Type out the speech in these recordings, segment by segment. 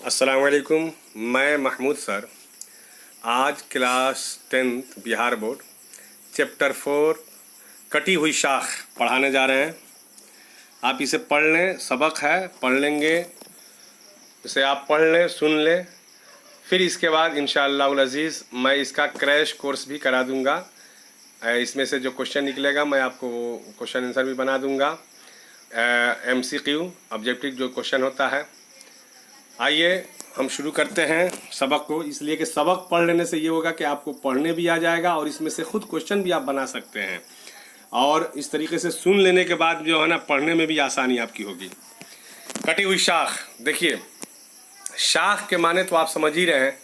अस्सलाम वालेकुम। मैं महमूद सर आज class 10th Bihar board chapter 4 कटी हुई शाख पढ़ाने जा रहे हैं। आप इसे पढ़ लें, सबक है, पढ़ लेंगे, इसे आप पढ़ लें, सुन लें। फिर इसके बाद इंशाअल्लाह अज़ीज़ मैं इसका क्रैश कोर्स भी करा दूंगा। इसमें से जो क्वेश्चन निकलेगा मैं आपको वो क्वेश्चन आंसर भी बना दूंगा। MCQ ऑब्जेक्टिव जो क्वेश्चन होता है। आइए हम शुरू करते हैं सबक को, इसलिए कि सबक पढ़ लेने से ये होगा कि आपको पढ़ने भी आ जाएगा और इसमें से खुद क्वेश्चन भी आप बना सकते हैं, और इस तरीके से सुन लेने के बाद जो है ना पढ़ने में भी आसानी आपकी होगी। कटी हुई शाख, देखिए शाख के माने तो आप समझ ही रहे हैं।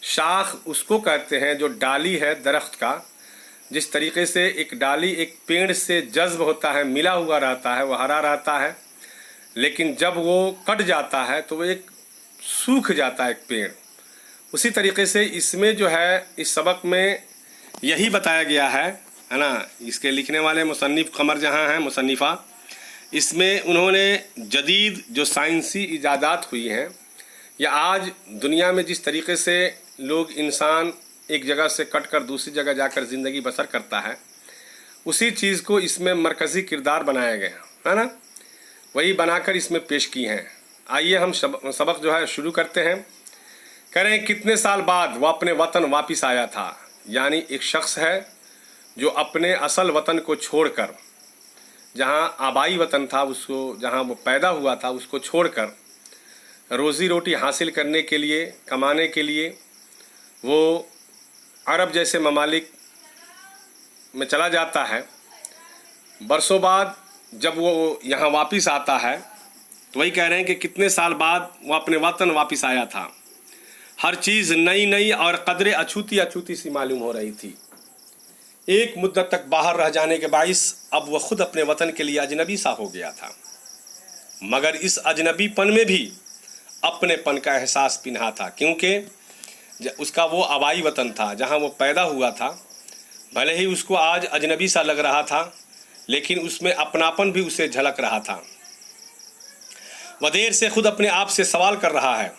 शाख उसको कहते हैं जो डाली है दरख्त का। जिस तरीके से एक डाली एक पेड़ से जज्ब होता है, मिला हुआ रहता है, वो हरा रहता है, लेकिन जब वो कट जाता है तो वो एक सूख जाता है एक पेड़। उसी तरीके से इसमें जो है इस सबक में यही बताया गया है ना। इसके लिखने वाले मुसन्निफ़ कमर जहाँ हैं मुसन्निफ़ा, इसमें उन्होंने जदीद जो साइंसी इजादात हुई हैं या आज दुनिया में जिस तरीके से लोग इंसान एक जगह से कट कर दूसरी जगह जाकर ज़िंदगी बसर करता है, उसी चीज़ को इसमें मरकज़ी किरदार बनाया गया है ना, वही बनाकर इसमें पेश की हैं। आइए हम सबक जो है शुरू करते हैं। कह रहे हैं कितने साल बाद वो अपने वतन वापस आया था। यानी एक शख्स है जो अपने असल वतन को छोड़कर, जहाँ आबाई वतन था उसको, जहाँ वो पैदा हुआ था उसको छोड़कर रोज़ी रोटी हासिल करने के लिए, कमाने के लिए वो अरब जैसे ममालिक में चला जाता है। बरसों बाद जब वो यहाँ वापस आता है तो वही कह रहे हैं कि कितने साल बाद वो अपने वतन वापस आया था। हर चीज़ नई नई और कदरे अछूती अछूती सी मालूम हो रही थी। एक मुद्दत तक बाहर रह जाने के बाइस अब वह खुद अपने वतन के लिए अजनबी सा हो गया था, मगर इस अजनबीपन में भी अपनेपन का एहसास पिन्हा था, क्योंकि उसका वो आबाई वतन था जहाँ वो पैदा हुआ था। भले ही उसको आज अजनबी सा लग रहा था, लेकिन उसमें अपनापन भी उसे झलक रहा था। वह देर से खुद अपने आप से सवाल कर रहा है,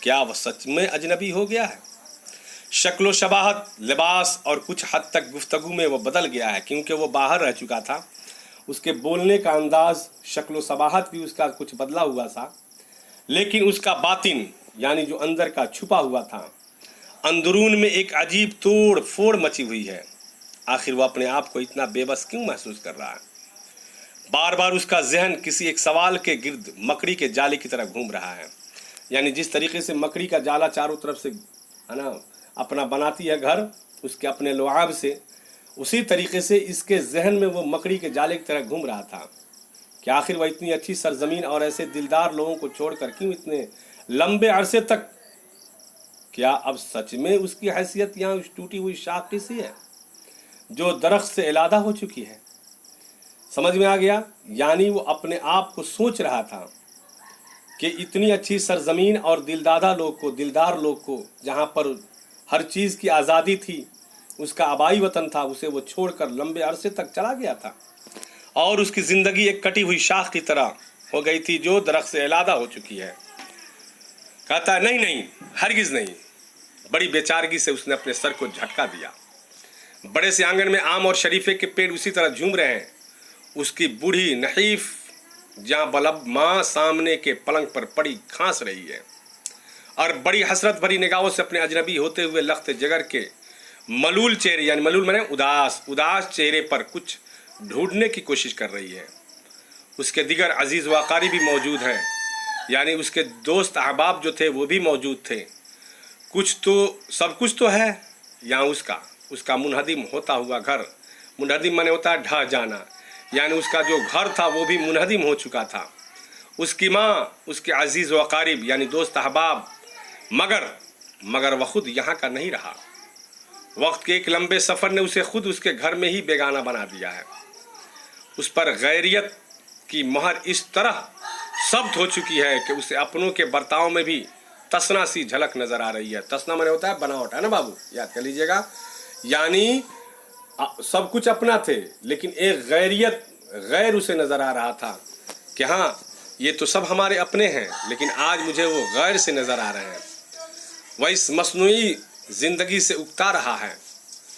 क्या वह सच में अजनबी हो गया है? शक्ल शबाहत, लिबास और कुछ हद तक गुफ्तगू में वो बदल गया है, क्योंकि वो बाहर रह चुका था। उसके बोलने का अंदाज, शक्ल शबाहत भी उसका कुछ बदला हुआ था, लेकिन उसका बातिन यानी जो अंदर का छुपा हुआ था, अंदरून में एक अजीब तोड़ फोड़ मची हुई है। आखिर वो अपने आप को इतना बेबस क्यों महसूस कर रहा है? बार बार उसका जहन किसी एक सवाल के गिर्द मकड़ी के जाले की तरह घूम रहा है। यानी जिस तरीके से मकड़ी का जाला चारों तरफ से है ना अपना बनाती है घर उसके अपने लुआब से, उसी तरीके से इसके जहन में वो मकड़ी के जाले की तरह घूम रहा था कि आखिर वह इतनी अच्छी सरजमीन और ऐसे दिलदार लोगों को छोड़कर क्यों इतने लंबे अरसे तक, क्या अब सच में उसकी हैसियत यहाँ उस टूटी हुई शाख की सी है जो दरख्त से इलादा हो चुकी है? समझ में आ गया। यानी वो अपने आप को सोच रहा था कि इतनी अच्छी सरजमीन और दिलदार लोग को जहाँ पर हर चीज़ की आज़ादी थी, उसका आबाई वतन था, उसे वो छोड़कर लंबे अरसे तक चला गया था और उसकी ज़िंदगी एक कटी हुई शाख की तरह हो गई थी जो दरख्त से इलादा हो चुकी है। कहता है नहीं, हरगिज़ नहीं। बड़ी बेचारगी से उसने अपने सर को झटका दिया। बड़े से आंगन में आम और शरीफे के पेड़ उसी तरह झूम रहे हैं। उसकी बूढ़ी नहीफ जहाँ बलब माँ सामने के पलंग पर पड़ी खांस रही है और बड़ी हसरत भरी निगाहों से अपने अजनबी होते हुए लख्त जिगर के मलूल चेहरे, यानी मलूल माने उदास चेहरे पर कुछ ढूंढने की कोशिश कर रही है। उसके दिगर अजीज़ वाकारी भी मौजूद हैं, यानी उसके दोस्त अहबाब जो थे वो भी मौजूद थे। सब कुछ तो है यहाँ उसका मुनहदिम होता हुआ घर। मुनहदिम माने होता है ढह जाना, यानी उसका जो घर था वो भी मुनहदिम हो चुका था। उसकी माँ, उसके अजीज़ व क़रीब यानी दोस्त अहबाब, मगर वह खुद यहाँ का नहीं रहा। वक्त के एक लंबे सफ़र ने उसे खुद उसके घर में ही बेगाना बना दिया है। उस पर गैरियत की मोहर इस तरह सब्त हो चुकी है कि उसे अपनों के बर्ताव में भी तसना सी झलक नज़र आ रही है। तसना माने होता है बनावट, है ना बाबू, याद कर लीजिएगा। यानी सब कुछ अपना थे, लेकिन एक गैर उसे नज़र आ रहा था कि हाँ یہ تو سب ہمارے اپنے ہیں، لیکن آج مجھے وہ غیر سے نظر آ رہے ہیں۔ وہ اس مصنوعی زندگی سے اکتا رہا ہے،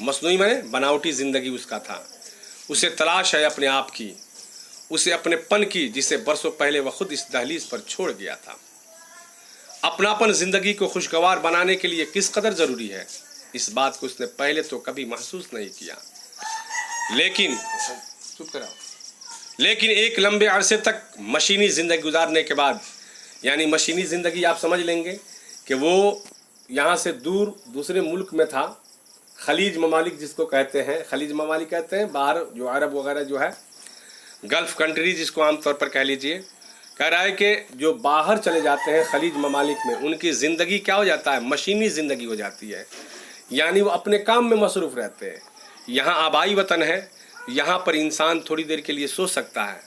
مصنوعی میں بناوٹی زندگی اس کا تھا، اسے تلاش ہے اپنے آپ کی، اسے اپنے پن کی، جسے برسوں پہلے وہ خود اس دہلیز پر چھوڑ گیا تھا۔ اپناپن زندگی کو خوشگوار بنانے کے لیے کس قدر ضروری ہے، اس بات کو اس نے پہلے تو کبھی محسوس نہیں کیا، لیکن ایک لمبے عرصے تک مشینی زندگی گزارنے کے بعد، یعنی مشینی زندگی آپ سمجھ لیں گے کہ وہ یہاں سے دور دوسرے ملک میں تھا، خلیج ممالک جس کو کہتے ہیں، خلیج ممالک کہتے ہیں باہر جو عرب وغیرہ جو ہے، گلف کنٹری جس کو عام طور پر کہہ لیجئے، کہہ رہا ہے کہ جو باہر چلے جاتے ہیں خلیج ممالک میں، ان کی زندگی کیا ہو جاتا ہے، مشینی زندگی ہو جاتی ہے، یعنی وہ اپنے کام میں مصروف رہتے ہیں۔ یہاں آبائی وطن ہے، یہاں پر انسان تھوڑی دیر کے لیے سو سکتا ہے،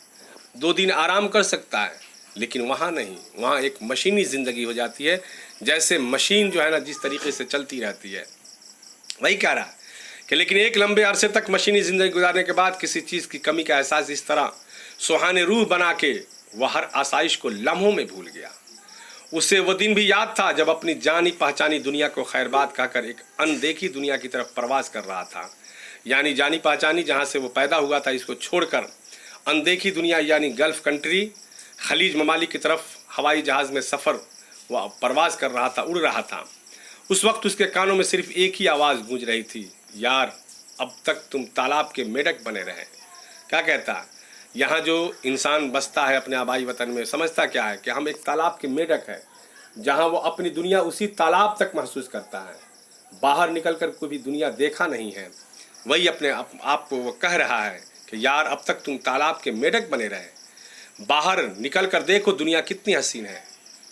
2 دن آرام کر سکتا ہے، لیکن وہاں نہیں، وہاں ایک مشینی زندگی ہو جاتی ہے، جیسے مشین جو ہے نا جس طریقے سے چلتی رہتی ہے۔ وہی کہہ رہا ہے کہ لیکن ایک لمبے عرصے تک مشینی زندگی گزارنے کے بعد کسی چیز کی کمی کا احساس اس طرح سہانے روح بنا کے وہ ہر آسائش کو لمحوں میں بھول گیا۔ اسے وہ دن بھی یاد تھا جب اپنی جانی پہچانی دنیا کو خیر بات کہہ کر ایک اندیکھی دنیا کی طرف پرواز کر رہا تھا، یعنی جانی پہچانی جہاں سے وہ پیدا ہوا تھا، اس کو چھوڑ کر اندیکھی دنیا یعنی گلف کنٹری، خلیج ممالک کی طرف ہوائی جہاز میں سفر وہ پرواز کر رہا تھا، اڑ رہا تھا۔ اس وقت اس کے کانوں میں صرف ایک ہی آواز گونج رہی تھی، یار اب تک تم تالاب کے میڈک بنے رہے۔ کیا کہتا ہے؟ یہاں جو انسان بستا ہے اپنے آبائی وطن میں، سمجھتا کیا ہے کہ ہم ایک تالاب کے میڈک ہے، جہاں وہ اپنی دنیا اسی تالاب تک محسوس کرتا ہے، باہر نکل کر کوئی دنیا دیکھا نہیں ہے۔ وہی اپنے آپ کو وہ کہہ رہا ہے کہ یار اب تک تم تالاب کے میڈک بنے رہے، باہر نکل کر دیکھو دنیا کتنی حسین ہے۔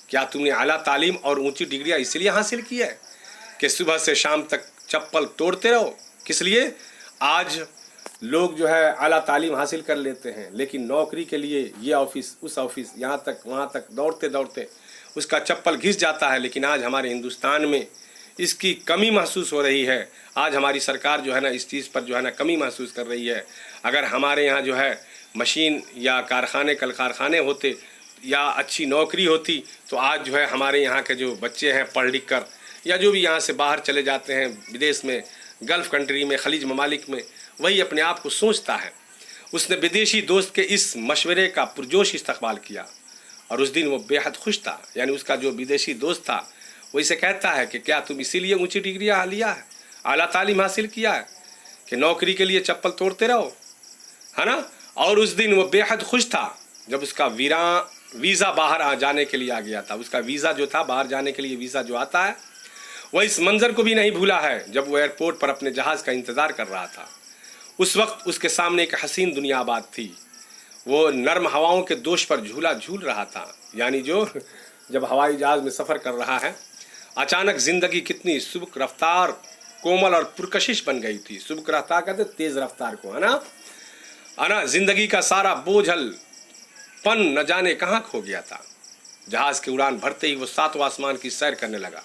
کیا تم نے اعلیٰ تعلیم اور اونچی ڈگریاں اس لیے حاصل کی ہے کہ صبح سے شام تک چپل توڑتے رہو؟ کس لیے؟ آج لوگ جو ہے اعلیٰ تعلیم حاصل کر لیتے ہیں، لیکن نوکری کے لیے یہ آفس اس آفس یہاں تک وہاں تک دوڑتے دوڑتے اس کا چپل گھس جاتا ہے۔ لیکن آج ہمارے ہندوستان میں اس کی کمی محسوس ہو رہی ہے، آج ہماری سرکار جو ہے نا اس چیز پر جو ہے نا کمی محسوس کر رہی ہے۔ اگر ہمارے یہاں جو ہے مشین یا کارخانے کل کارخانے ہوتے یا اچھی نوکری ہوتی تو آج جو ہے ہمارے یہاں کے جو بچے ہیں پڑھ لکھ کر یا جو بھی یہاں سے باہر چلے جاتے ہیں بدیس میں، گلف کنٹری میں، خلیج ممالک میں، وہی اپنے آپ کو سوچتا ہے۔ اس نے بدیشی دوست کے اس مشورے کا پرجوش استقبال کیا اور اس دن وہ بے حد خوش تھا، یعنی اس کا جو بدیشی دوست تھا وہ اسے کہتا ہے کہ کیا تم اسی لیے اونچی ڈگریاں لیا ہے، اعلیٰ تعلیم حاصل کیا ہے کہ نوکری کے لیے چپل توڑتے رہو، ہے نا؟ اور اس دن وہ بے حد خوش تھا جب اس کا ویزا باہر جانے کے لیے آ گیا تھا۔ اس کا ویزا جو تھا باہر جانے کے لیے ویزا جو آتا ہے، وہ اس منظر کو بھی نہیں بھولا ہے جب وہ ایئرپورٹ پر اپنے جہاز کا انتظار کر رہا تھا۔ اس وقت اس کے سامنے ایک حسین دنیا آباد تھی، وہ نرم ہواؤں کے دوش پر جھولا جھول رہا تھا، یعنی جو جب ہوائی جہاز میں سفر کر رہا ہے اچانک زندگی کتنی سبک رفتار، کومل اور پرکشش بن گئی تھی۔ سبک رفتار کہتے تیز رفتار کو، ہے نا؟ زندگی کا سارا بوجھل پن نہ جانے کہاں کھو گیا تھا۔ جہاز کی اڑان بھرتے ہی وہ 7واں آسمان کی سیر کرنے لگا۔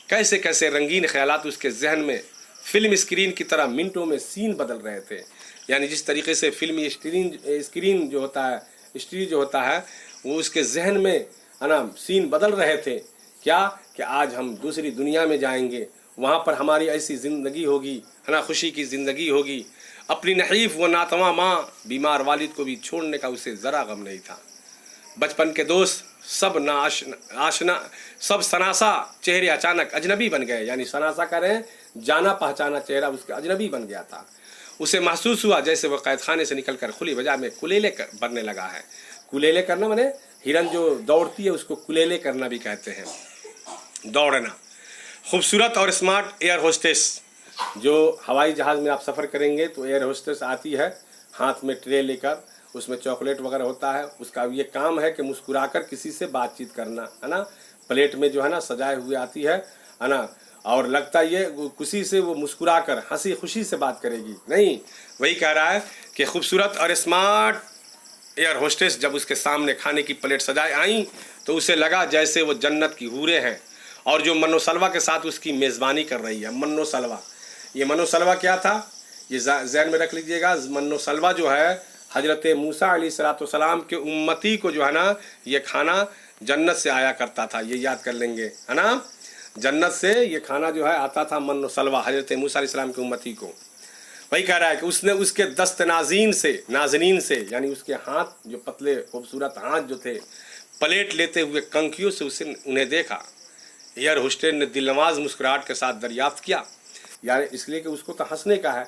کیسے کیسے رنگین خیالات اس کے ذہن میں فلم اسکرین کی طرح منٹوں میں سین بدل رہے تھے، یعنی جس طریقے سے فلمی اسکرین جو ہوتا ہے وہ اس کے ذہن میں سین بدل رہے تھے۔ کیا کہ آج ہم دوسری دنیا میں جائیں گے، وہاں پر ہماری ایسی زندگی ہوگی، ہے نا، خوشی کی زندگی ہوگی۔ اپنی نحیف و ناتواں ماں، بیمار والد کو بھی چھوڑنے کا اسے ذرا غم نہیں تھا۔ بچپن کے دوست سب سب سناسا چہرے اچانک اجنبی بن گئے، یعنی سناسا کہہ رہے ہیں جانا پہچانا چہرہ اس کا اجنبی بن گیا تھا۔ اسے محسوس ہوا جیسے وہ قید خانے سے نکل کر کھلی فضا میں کلیلے بننے لگا ہے۔ کلیلے کرنا مانے ہرن جو دوڑتی ہے اس کو کلیلے کرنا بھی کہتے ہیں، دوڑنا۔ خوبصورت اور اسمارٹ ایئر ہوسٹس، جو ہوائی جہاز میں آپ سفر کریں گے تو ایئر ہوسٹس آتی ہے ہاتھ میں ٹرے لے کر، اس میں چاکلیٹ وغیرہ ہوتا ہے، اس کا یہ کام ہے کہ مسکرا کر کسی سے بات چیت کرنا، ہے نا، پلیٹ میں جو ہے نا سجائے ہوئے آتی ہے نا، اور لگتا یہ کسی سے وہ مسکرا کر ہنسی خوشی سے بات کرے گی، نہیں۔ وہی کہہ رہا ہے کہ خوبصورت اور اسمارٹ ایئر ہوسٹس جب اس کے سامنے کھانے کی پلیٹ سجائے آئیں تو اسے لگا جیسے وہ جنت کی حوریں ہیں، اور جو منو سلوا کے ساتھ اس کی میزبانی کر رہی ہے۔ منو سلوا، یہ منو سلوا کیا تھا یہ ذہن میں رکھ لیجئے گا۔ منو سلوا جو ہے हजरत मूसा अलैहिस्सलाम के उम्मती को जो है ना ये खाना जन्नत से आया करता था, ये याद कर लेंगे, है ना। जन्नत से ये खाना जो है आता था, मन सलवा, हजरत मूसा अलैहिस्सलाम के उम्मती को। वही कह रहा है कि उसने उसके दस्त नाज़नीन से यानी उसके हाथ जो पतले खूबसूरत हाथ जो थे, प्लेट लेते हुए कंकियों से उसे उन्हें देखा। एयर होस्टेस ने दिलनवाज मुस्कुराहट के साथ दरियाफ्त किया, यानी इसलिए कि उसको तो हंसने का है,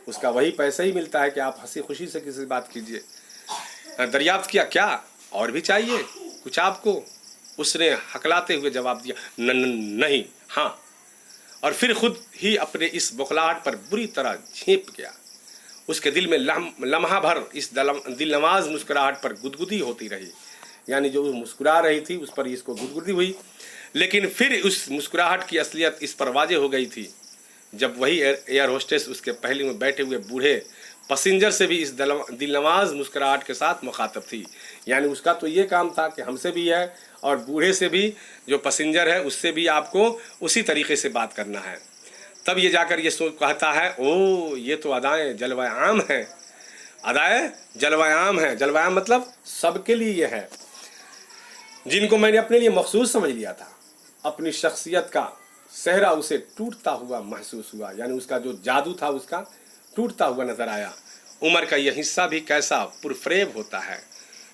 उसका वही पैसा ही मिलता है कि आप हंसी खुशी से किसी बात कीजिए। दरियाफ्त किया, क्या और भी चाहिए कुछ आपको? उसने हकलाते हुए जवाब दिया, नहीं, हाँ। और फिर खुद ही अपने इस बौखलाहट पर बुरी तरह झेंप गया। उसके दिल में लम्हा भर इस दिलनवाज मुस्कुराहट पर गुदगुदी होती रही, यानी जो मुस्कुरा रही थी उस पर इसको गुदगुदी हुई। लेकिन फिर उस मुस्कुराहट की असलियत इस पर वाज़ेह हो गई थी जब वही एयर होस्टेस उसके पहले में बैठे हुए बूढ़े पैसेंजर से भी इस दिलनवाज मुस्कुराहट के साथ मुखातब थी। यानी उसका तो ये काम था कि हमसे भी है और बूढ़े से भी, जो पैसेंजर है उससे भी आपको उसी तरीके से बात करना है। तब ये जाकर ये कहता है, ओ ये तो अदाएँ जलवा आम है, अदाएँ जलवा आम है। जलवा आम मतलब सबके लिए ये है, जिनको मैंने अपने लिए मखसूस समझ लिया था। अपनी शख्सियत का सेहरा उसे टूटता हुआ महसूस हुआ, यानी उसका जो जादू था उसका टूटता हुआ नजर आया। उम्र का यह हिस्सा भी कैसा पुरफरेब होता है,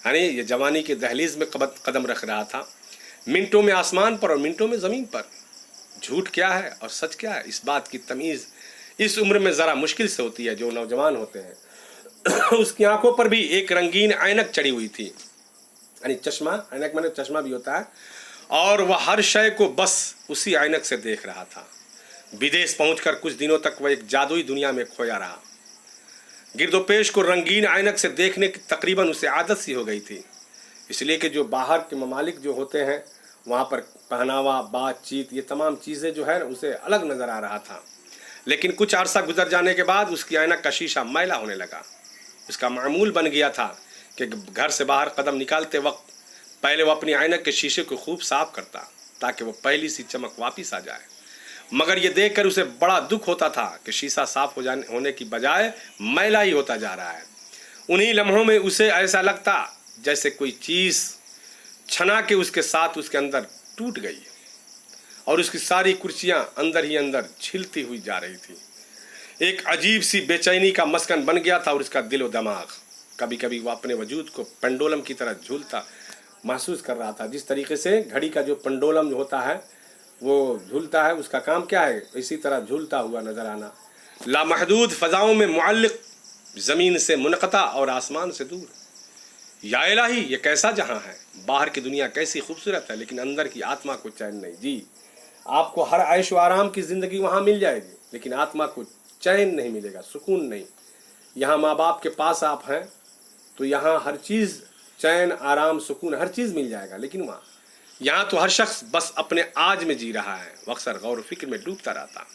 यानी ये जवानी के दहलीज में कदम रख रहा था, मिनटों में आसमान पर और मिनटों में ज़मीन पर। झूठ क्या है और सच क्या है, इस बात की तमीज़ इस उम्र में ज़रा मुश्किल से होती है। जो नौजवान होते हैं उसकी आंखों पर भी एक रंगीन ऐनक चढ़ी हुई थी, यानी चश्मा, ऐनक माने चश्मा भी होता है, और वह हर शय को बस उसी ऐनक से देख रहा था। विदेश पहुंचकर कुछ दिनों तक वह एक जादुई दुनिया में खोया रहा। गिरदोपेश को रंगीन ऐनक से देखने की तकरीबन उसे आदत सी हो गई थी, इसलिए कि जो बाहर के ममालिक जो होते हैं वहाँ पर पहनावा, बातचीत, ये तमाम चीज़ें जो है उसे अलग नज़र आ रहा था। लेकिन कुछ अरसा गुजर जाने के बाद उसकी ऐनक का शीशा मैला होने लगा। उसका मामूल बन गया था कि घर से बाहर कदम निकालते वक्त पहले वो अपनी ऐनक के शीशे को खूब साफ करता ताकि वो पहली सी चमक वापस आ जाए। मगर ये देखकर उसे बड़ा दुख होता था कि शीशा साफ होने की बजाय मैला ही होता जा रहा है। उन्हीं लम्हों में उसे ऐसा लगता जैसे कोई चीज़ छना के उसके साथ उसके अंदर टूट गई और उसकी सारी कुर्सियाँ अंदर ही अंदर छिलती हुई जा रही थी। एक अजीब सी बेचैनी का मस्कन बन गया था और उसका दिलो दिमाग कभी कभी वो अपने वजूद को पेंडुलम की तरह झूलता महसूस कर रहा था। जिस तरीके से घड़ी का जो पेंडुलम होता है वो झूलता है, उसका काम क्या है, इसी तरह झूलता हुआ नजर आना। लामहदूद फ़ज़ाओं में मुअल्लिक़, ज़मीन से मुनक़ता और आसमान से दूर। या इलाही, ये कैसा जहां है, बाहर की दुनिया कैसी खूबसूरत है, लेकिन अंदर की आत्मा को चैन नहीं। जी, आपको हर ऐश व आराम की ज़िंदगी वहाँ मिल जाएगी, लेकिन आत्मा को चैन नहीं मिलेगा, सुकून नहीं। यहाँ माँ बाप के पास आप हैं तो यहाँ हर चीज़, चैन, आराम, सुकून, हर चीज़ मिल जाएगा, लेकिन वहाँ यहाँ तो हर शख्स बस अपने आज में जी रहा है, वो अक्सर गौर फिक्र में डूबता रहता।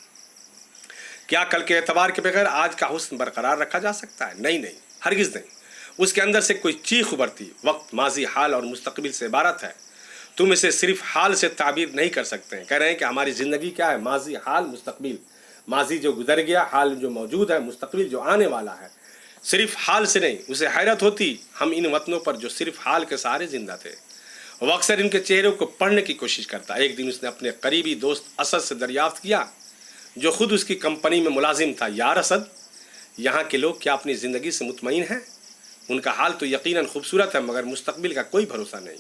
क्या कल के एतबार के बगैर आज का हुस्न बरकरार रखा जा सकता है? नहीं, हरगिज़ नहीं। उसके अंदर से कोई चीख उभरती। वक्त माजी, हाल और मुस्तकबिल से इबारत है। तुम इसे सिर्फ हाल से ताबीर नहीं कर सकते हैं। कह रहे हैं कि हमारी ज़िंदगी क्या है, माजी, हाल, मुस्तकबिल। माजी जो गुजर गया, हाल जो मौजूद है, मुस्तकबिल जो आने वाला है। सिर्फ हाल से नहीं। उसे हैरत होती हम इन वतनों पर जो सिर्फ हाल के सहारे ज़िंदा थे। वो अक्सर इनके चेहरों को पढ़ने की कोशिश करता। एक दिन उसने अपने करीबी दोस्त असद से दरियाफ्त किया, जो खुद उसकी कंपनी में मुलाजिम था, यार असद, यहाँ के लोग क्या अपनी ज़िंदगी से मुतमईन हैं? उनका हाल तो यकीनन खूबसूरत है, मगर मुस्तकबिल का कोई भरोसा नहीं।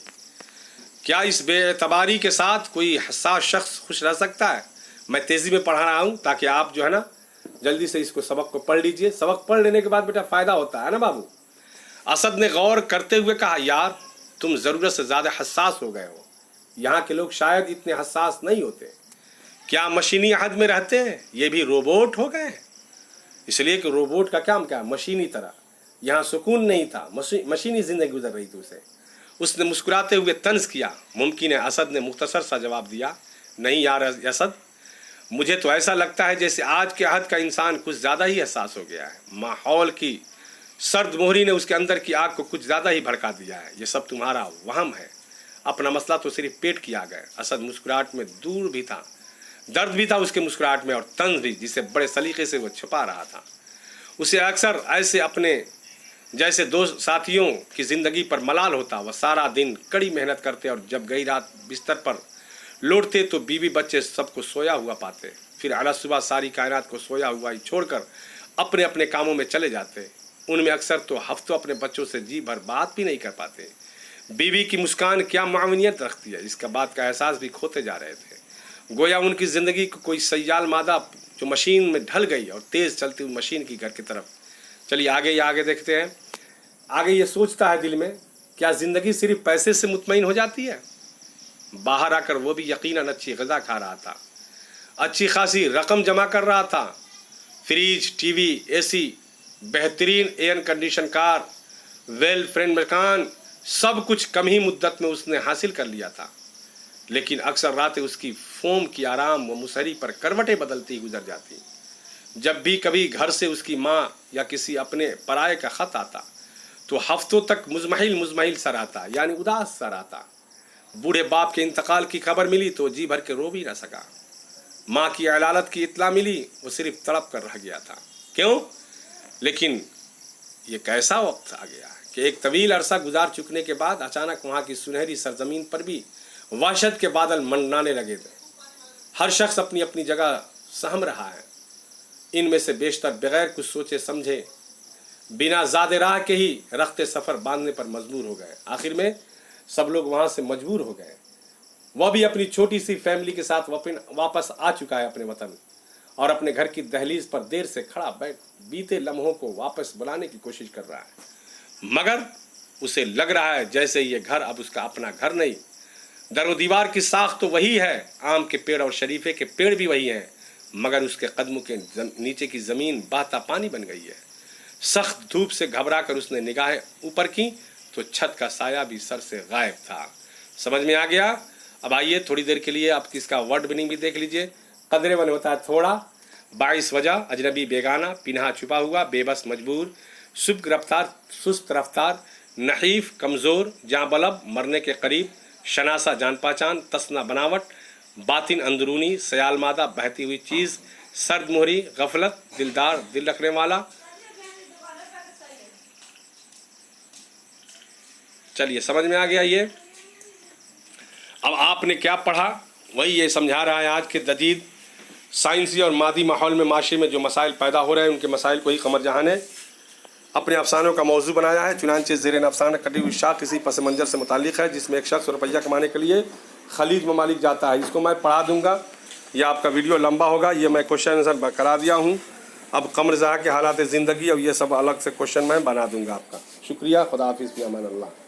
क्या इस बेएतबारी के साथ कोई हसास शख्स खुश रह सकता है? मैं तेज़ी में पढ़ा रहा हूँ ताकि आप जो है ना जल्दी से इसको सबक को पढ़ लीजिए। सबक पढ़ लेने के बाद बेटा फ़ायदा होता है ना बाबू। असद ने गौर करते हुए कहा, यार तुम ज़रूरत से ज़्यादा हसास हो गए हो। यहाँ के लोग शायद इतने हसास नहीं होते। क्या मशीनी अहद में रहते हैं? ये भी रोबोट हो गए, इसलिए कि रोबोट का काम क्या है, मशीनी तरह। यहाँ सुकून नहीं था, मशीनी ज़िंदगी गुजर रही थी उसे। उसने मुस्कुराते हुए तंज किया। मुमकिन है असद ने मुख्तसर सा जवाब दिया, नहीं यार असद, मुझे तो ऐसा लगता है जैसे आज के अहद का इंसान कुछ ज़्यादा ही एहसास हो गया है। माहौल की सर्द मोहरी ने उसके अंदर की आग को कुछ ज़्यादा ही भड़का दिया है। ये सब तुम्हारा वहम है, अपना मसला तो सिर्फ पेट की आग है। असद मुस्कुराहट में दूर भी था, दर्द भी था उसके मुस्कुराहट में, और तंज भी, जिसे बड़े सलीके से वो छुपा रहा था। उसे अक्सर ऐसे अपने जैसे दो साथियों की ज़िंदगी पर मलाल होता, वह सारा दिन कड़ी मेहनत करते और जब गई रात बिस्तर पर लौटते तो बीवी बच्चे सबको सोया हुआ पाते। फिर अला सुबह सारी कायनात को सोया हुआ ही छोड़कर अपने अपने कामों में चले जाते। उनमें अक्सर तो हफ्तों अपने बच्चों से जी भर बात भी नहीं कर पाते। बीवी की मुस्कान क्या मावनियत रखती है, इसका बात का एहसास भी खोते जा रहे थे। गोया उनकी ज़िंदगी को कोई सयाल मादा जो मशीन में ढल गई और तेज़ चलती हुई मशीन की घर की तरफ। चलिए आगे देखते हैं। आगे ये सोचता है दिल में, क्या ज़िंदगी सिर्फ पैसे से मुतमईन हो जाती है? बाहर आकर वो भी यकीनन अच्छी ग़िज़ा खा रहा था, अच्छी खासी रकम जमा कर रहा था। फ्रिज, टीवी, एसी, बेहतरीन air condition car, well friend मकान, सब कुछ कम ही मुद्दत में उसने हासिल कर लिया था। लेकिन अक्सर रातें उसकी फोम की आराम व मुसहरी पर करवटें बदलती गुजर जाती। जब भी कभी घर से उसकी माँ या किसी अपने पराये का ख़त आता तो हफ्तों तक मुजमहिल सा रहता, यानी उदास सा रहता। बूढ़े बाप के इंतकाल की खबर मिली तो जी भर के रो भी न सका। माँ की अलालत की इत्तला मिली, वो सिर्फ तड़प कर रह गया था। क्यों? लेकिन ये कैसा वक्त आ गया कि एक तवील अरसा गुजार चुकने के बाद अचानक वहाँ की सुनहरी सरजमीन पर भी वहशत के बादल मंडराने लगे थे। हर शख्स अपनी अपनी जगह सहम रहा है। इनमें से बेशतर बगैर कुछ सोचे समझे बिना ज़्यादा राह के ही रखते सफ़र बांधने पर मजबूर हो गए। आखिर में सब लोग वहाँ से मजबूर हो गए। वह भी अपनी छोटी सी फैमिली के साथ वापस आ चुका है अपने वतन और अपने घर की दहलीज पर देर से खड़ा बैठ बीते लम्हों को वापस बुलाने की कोशिश कर रहा है। मगर उसे लग रहा है जैसे ये घर अब उसका अपना घर नहीं। दरो दीवार की साख तो वही है, आम के पेड़ और शरीफे के पेड़ भी वही हैं, मगर उसके कदमों के नीचे की ज़मीन बहता पानी बन गई है। सख्त धूप से घबराकर उसने निगाहें ऊपर की तो छत का साया भी सर से गायब था। समझ में आ गया? अब आइए थोड़ी देर के लिए आप इसका वर्ड मीनिंग भी देख लीजिए। कदरे मन होता है थोड़ा, बाइस वजह, अजनबी बेगाना, पिन्हा छुपा हुआ, बेबस मजबूर, सुब्क रफ्तार सुस्त रफ्तार, नहीफ कमज़ोर, जाँ बलब मरने के करीब, शनासा जान पहचान, तसना बनावट, बातिन अंदरूनी, सयाल मादा बहती हुई चीज़, सर्द मोहरी, गफलत, दिलदार दिल रखने वाला। चलिए समझ में आ गया ये। अब आपने क्या पढ़ा वही ये समझा रहा है। आज के जदीद साइंसी और मादी माहौल में माशरे में जो मसाइल पैदा हो रहे हैं उनके मसाइल को ही कमर जहाँ ने अपने अफसानों का मौजू बनाया है। चुनांचे ज़ेर अफसाना कटी हुई शाख किसी पस मंजर से मुताल्लिक़ है जिसमें एक शख्स रुपया कमाने के लिए खलीज ममालिक जाता है। इसको मैं पढ़ा दूंगा, यह आपका वीडियो लंबा होगा। ये मैं क्वेश्चन आंसर करा दिया हूँ। अब कमर जहाँ के हालात ज़िंदगी और ये सब अलग से क्वेश्चन मैं बना दूंगा आपका। शुक्रिया। खुदा हाफिज़, फ़ी अमान अल्लाह।